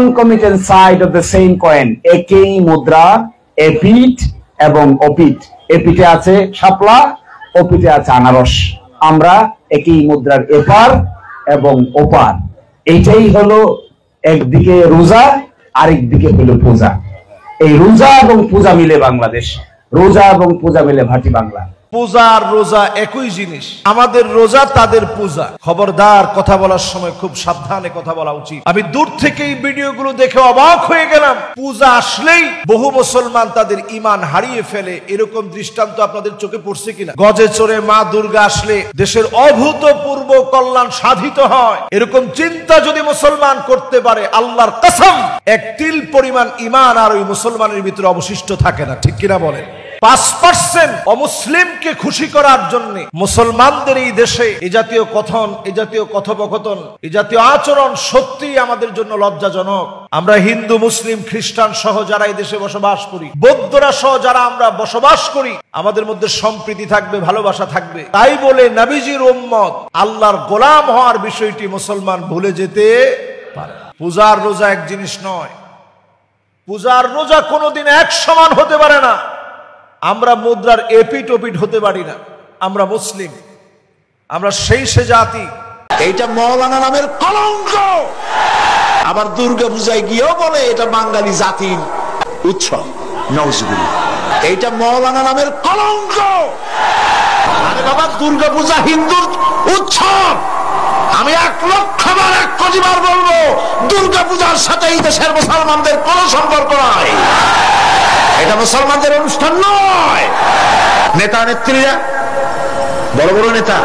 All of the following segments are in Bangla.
concomitant side of the same coin, একই মুদ্রা, এপিঠ এবং ওপিঠ। এপিঠে আছে শাপলা, ওপিঠে আছে আনারস। আমরা একই মুদ্রার এপার এবং ওপার। এইটাই হলো একদিকে রোজা, আরেকদিকে হলো পূজা। এই রোজা এবং পূজা মিলে বাংলাদেশ, রোজা এবং পূজা মিলে ভাটি বাংলা। পূজা আর রোজা একই জিনিস। আমাদের রোজা, তাদের পূজা। খবরদার, কথা বলার সময় খুব সাবধানে কথা বলা উচিত। আমি দূর থেকে এই ভিডিওগুলো দেখে অবাক হয়ে গেলাম। পূজা আসলেই বহু মুসলমান তাদের ঈমান হারিয়ে ফেলে, এরকম দৃষ্টান্ত আপনাদের চোখে পড়ছে কিনা? গজে চড়ে মা দুর্গা আসলে দেশের অভূতপূর্ব কল্যাণ সাধিত হয়, এরকম চিন্তা যদি মুসলমান করতে পারে, আল্লাহর কসম এক তিল পরিমাণ ঈমান আর ওই মুসলমানের ভিতরে অবশিষ্ট থাকে না। ঠিক কিনা বলেন? 5% অমুসলিমকে খুশি করার জন্য মুসলমানদের এই দেশে এই জাতীয় কথন, এই জাতীয় কথোপকথন, এই জাতীয় আচরণ সত্যি আমাদের জন্য লজ্জাজনক। আমরা হিন্দু, মুসলিম, খ্রিস্টান সহ যারা এই দেশে বসবাস করি, বৌদ্ধরা সহ যারা আমরা বসবাস করি, আমাদের মধ্যে সম্প্রীতি থাকবে, ভালোবাসা থাকবে। তাই বলে নবীজির উম্মত, আল্লাহর গোলাম হওয়ার বিষয়টি মুসলমান ভুলে যেতে পারে। পূজার রোজা এক জিনিস নয়। পূজার রোজা কোনোদিন এক সমান হতে পারে না। আমরা মুদ্রার এপিট ওপিট হতে পারি না। আমরা মুসলিম, আমরা সেই সে জাতি। এইটা মৌলানা নামের কলঙ্ক। আবার দুর্গা পূজায় গিয়েও বলে এটা বাঙালি জাতির উৎসব। নওজুবিল্লাহ, এইটা মৌলানা নামের কলঙ্ক। আরে বাবা, দুর্গা পূজা হিন্দুর উৎসব। আমি 1,00,000 বার 1 কোটি বার বলবো, দুর্গা পূজার সাথে এই দেশের মুসলমানদের কোনো সম্পর্ক নাই। এটা মুসলমানদের অনুষ্ঠান নয়। নেতা নেত্রীরা, বড় বড় নেতা,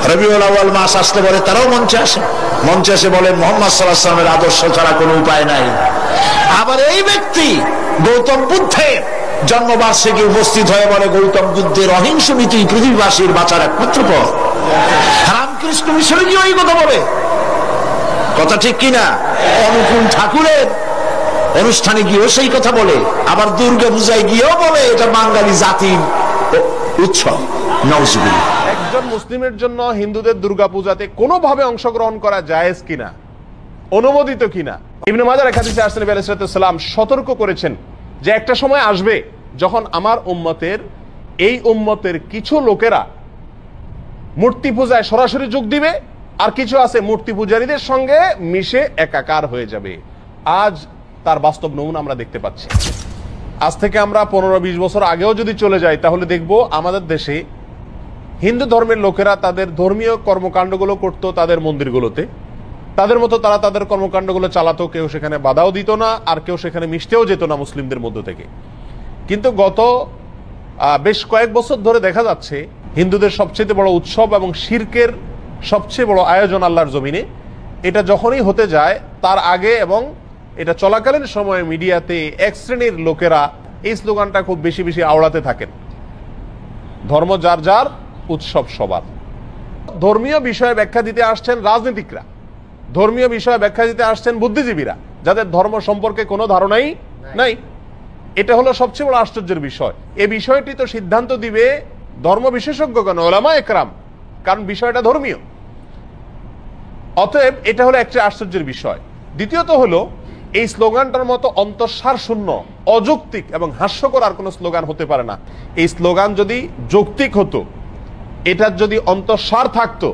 রবিউল আউয়াল মাস আসতে বলে তারাও মঞ্চে আসে বলেন মুহাম্মদ সাল্লাল্লাহু আলাইহি ওয়াসাল্লামের আদর্শ ছাড়া কোনো উপায় নাই। আবার এই ব্যক্তি গৌতম বুদ্ধের জন্মবার্ষিকী উপস্থিত হয়ে বলে গৌতম বুদ্ধের অহিংস নীতি পৃথিবীবাসীর বাঁচার একমাত্র পথ। রামকৃষ্ণ মিশনে গিয়ে ওই কথা বলে, কথা ঠিক কিনা? অনুকূল ঠাকুরের অনুষ্ঠানে গিয়েও সেই কথা বলে। আবার দুর্গা পূজায় গিয়েও বলে এটা বাঙালি জাতির উৎসব। নাউজুবিল্লাহ। একজন মুসলিমের জন্য হিন্দুদের দুর্গাপূজাতে কোনোভাবে অংশগ্রহণ করা জায়েজ কিনা, অনুমোদিত কিনা? ইবনে মাজাহ হাদিসে আসছে নবী আলাইহিস সালাম সতর্ক করেছেন যে একটা সময় আসবে যখন আমার এই উম্মতের কিছু লোকেরা মূর্তি পূজায় সরাসরি যোগ দিবে, আর কিছু আছে মূর্তি পূজারীদের সঙ্গে মিশে একাকার হয়ে যাবে। আজ তার বাস্তব নমুনা আমরা দেখতে পাচ্ছি। আজ থেকে আমরা 15-20 বছর আগেও যদি চলে যাই, তাহলে দেখব আমাদের দেশে হিন্দু ধর্মের লোকেরা তাদের ধর্মীয় কর্মকাণ্ডগুলো করত তাদের মন্দিরগুলোতে, তাদের মতো তারা তাদের কর্মকাণ্ডগুলো চালাতো। কেউ সেখানে বাধাও দিত না, আর কেউ সেখানে মিশতেও যেত না মুসলিমদের মধ্য থেকে। কিন্তু গত বেশ কয়েক বছর ধরে দেখা যাচ্ছে হিন্দুদের সবচেয়ে বড় উৎসব এবং শিরকের সবচেয়ে বড় আয়োজন আল্লাহর জমিনে, এটা যখনই হতে যায় তার আগে এবং এটা চলাকালীন সময়ে মিডিয়াতে এক শ্রেণীর লোকেরা এই স্লোগানটা খুব বেশি বেশি আওড়াতে থাকেন, ধর্ম যার যার, উৎসব সবার। ধর্মীয় বিষয়ে ব্যাখ্যা দিতে আসছেন রাজনীতিকরা, ধর্মীয় বিষয়ে ব্যাখ্যা দিতে আসছেন বুদ্ধিজীবীরা, যাদের ধর্ম সম্পর্কে কোনো ধারণাই নাই। এটা হলো সবচেয়ে বড় আশ্চর্যের বিষয়। এই বিষয়টি তো সিদ্ধান্ত দিবে ধর্ম বিশেষজ্ঞগণ, উলামা একরাম, কারণ বিষয়টা ধর্মীয়। অতএব এটা হলো একটা আশ্চর্যের বিষয়। দ্বিতীয়ত হলো এই স্লোগানটার মতো অন্তঃসার শূন্য, অযৌক্তিক এবং হাস্যকর আর কোনো স্লোগান হতে পারে না। এই স্লোগান যদি যৌক্তিক হতো, এটার যদি অন্তঃসার থাকতো,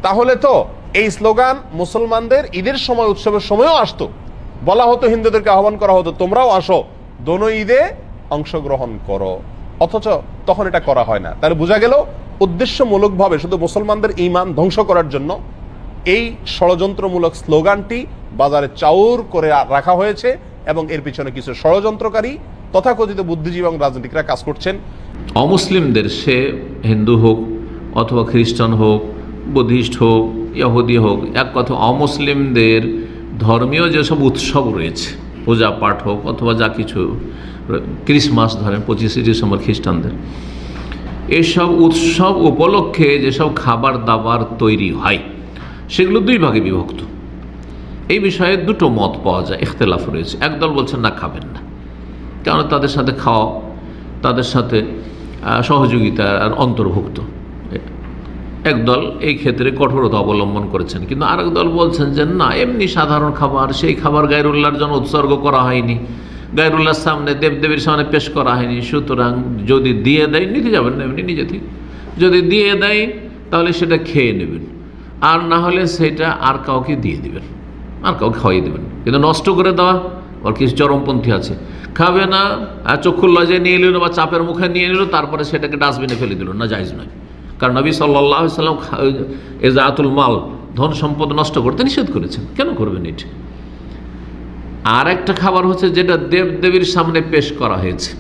তাহলে তো এই স্লোগান মুসলমানদের ঈদের সময়, উৎসবের সময়ও আসতো। বলা হতো, হিন্দুদেরকে আহ্বান করা হতো, তোমরাও আসো, দোনো ঈদে অংশগ্রহণ করো। অথচ তখন এটা করা হয় না। তাহলে বোঝা গেল উদ্দেশ্যমূলকভাবে শুধু মুসলমানদের ঈমান ধ্বংস করার জন্য এই ষড়যন্ত্রমূলক স্লোগানটি বাজারে চাউর করে রাখা হয়েছে, এবং এর পিছনে কিছু ষড়যন্ত্রকারী তথাকথিত বুদ্ধিজীবী এবং রাজনীতিকরা কাজ করছেন। অমুসলিমদের, সে হিন্দু হোক অথবা খ্রিস্টান হোক, বুদ্ধিস্ট হোক, ইহুদি হোক, এক কথা অমুসলিমদের ধর্মীয় যেসব উৎসব রয়েছে, পূজা পাঠ হোক অথবা যা কিছু, ক্রিসমাস ধরেন 25শে ডিসেম্বর খ্রিস্টানদের, এইসব উৎসব উপলক্ষে যেসব খাবার দাবার তৈরি হয় সেগুলো দুই ভাগে বিভক্ত। এই বিষয়ে দুটো মত পাওয়া যায়, ইখতিলাফ রয়েছে। একদল বলছেন না, খাবেন না, কারণ তাদের সাথে খাওয়া, তাদের সাথে সহযোগিতার অন্তর্ভুক্ত। একদল এই ক্ষেত্রে কঠোরতা অবলম্বন করেছেন, কিন্তু আরেক দল বলছেন যে না, এমনি সাধারণ খাবার, সেই খাবার গায়রুল্লাহর জন্য উৎসর্গ করা হয়নি, গায়রুল্লাহর সামনে দেবদেবীর সামনে পেশ করা হয়নি, সুতরাং যদি দিয়ে দেয় নিতে যাবেন না এমনি নিজে থেকে, যদি দিয়ে দেয় তাহলে সেটা খেয়ে নেবেন, আর না হলে সেটা আর কাউকে দিয়ে দিবেন, আর কাউকে খাওয়াই দেবেন। কিন্তু নষ্ট করে দেওয়া আর কিছু চরমপন্থী আছে, খাবে না, চক্ষুর লজ্জায় নিয়ে নিল বা চাপের মুখে নিয়ে নিল, তারপরে সেটাকে ডাস্টবিনে ফেলে দিল, না জায়েজ নয়। কারণ নবী সাল্লাল্লাহু আলাইহি ওয়াসাল্লাম ইজাআতুল মাল, ধন সম্পদ নষ্ট করতে নিষেধ করেছেন, কেন করবেন এটা? আর একটা খাবার হচ্ছে যেটা দেবদেবীর সামনে পেশ করা হয়েছে,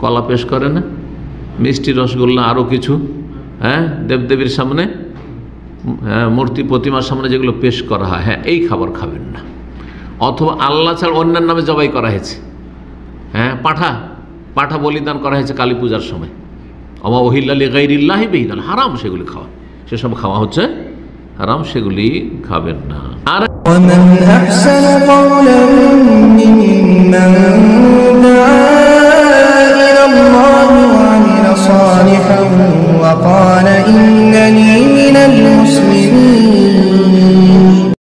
কলা পেশ করে না, মিষ্টি, রসগোল্লা, আরও কিছু, হ্যাঁ, দেবদেবীর সামনে, হ্যাঁ, মূর্তি প্রতিমার সামনে যেগুলো পেশ করা হয়, হ্যাঁ, এই খাবার খাবেন না। অথবা আল্লাহ ছাড়া অন্যের নামে জবাই করা হয়েছে, হ্যাঁ, পাঠা বলিদান করা হয়েছে কালী পূজার সময়, ওমা উহিল্লা লিগাইরিল্লাহি বিহি, হারাম সেগুলি খাওয়া, সেসব খাওয়া হচ্ছে হারাম, সেগুলি খাবেন না। আর